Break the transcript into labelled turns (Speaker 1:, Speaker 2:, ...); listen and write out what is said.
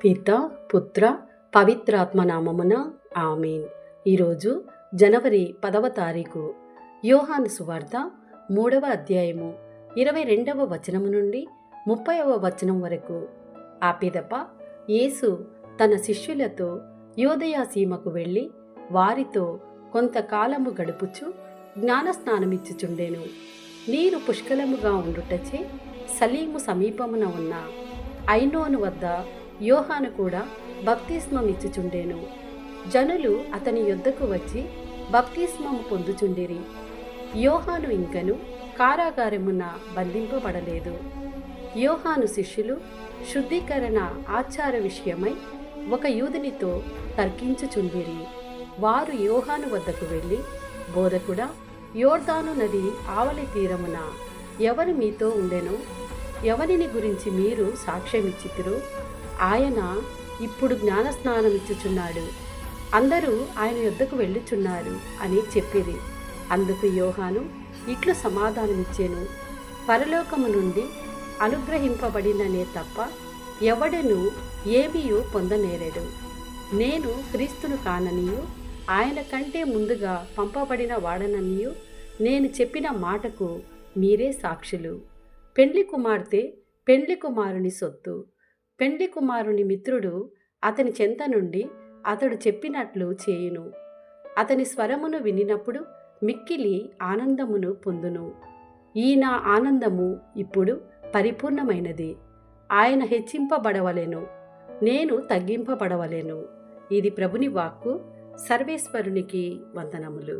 Speaker 1: పిత పుత్ర పవిత్రాత్మ నామమున ఆమేన్. ఈరోజు జనవరి 10వ తారీఖు. యోహాను సువార్త 3వ అధ్యాయము 22వ వచనము నుండి 30వ వచనం వరకు. ఆ పిదప యేసు తన శిష్యులతో యోదయ సీమకు వెళ్ళి వారితో కొంతకాలము గడుపుచు జ్ఞానస్నానమిచ్చుచుండెను. నీరు పుష్కలముగా ఉండుటచే సలీము సమీపమున ఉన్న ఐనోను వద్ద యోహాను కూడా బప్తిస్మమిచ్చుచుండెను. జనులు అతని యొద్దకు వచ్చి బప్తిస్మము పొందుచుండిరి. యోహాను ఇంకను కారాగారమున బంధింపబడలేదు. యోహాను శిష్యులు శుద్ధీకరణ ఆచార విషయమై ఒక యూదునితో తర్కించుచుండిరి. వారు యోహాను వద్దకు వెళ్ళి, బోధకుడా, యోర్దాను నది ఆవలి తీరమున ఎవరు మీతో ఉండెనో, ఎవరిని గురించి మీరు సాక్ష్యమిచ్చితిరో ఆయన ఇప్పుడు జ్ఞానస్నానమిచ్చుచున్నాడు, అందరూ ఆయన యొద్దకు వెళ్ళుచున్నారు అని చెప్పిరి. అందుకు యోహాను ఇట్లు సమాధానమిచ్చెను, పరలోకము నుండి అనుగ్రహింపబడిననే తప్ప ఎవడను ఏమీయూ పొందనేరడు. నేను క్రీస్తును కాననియు ఆయన కంటే ముందుగా పంపబడిన వాడననియు నేను చెప్పిన మాటకు మీరే సాక్షులు. పెండ్లి కుమార్తె పెండ్లి కుమారుని సొత్తు. పెండ్లి కుమారుని మిత్రుడు అతని చెంత నుండి అతడు చెప్పినట్లు చేయును. అతని స్వరమును వినినప్పుడు మిక్కిలి ఆనందమును పొందును. ఈ నా ఆనందము ఇప్పుడు పరిపూర్ణమైనది. ఆయన హెచ్చింపబడవలెను, నేను తగ్గింపబడవలెను. ఇది ప్రభుని వాక్కు. సర్వేశ్వరునికి వందనములు.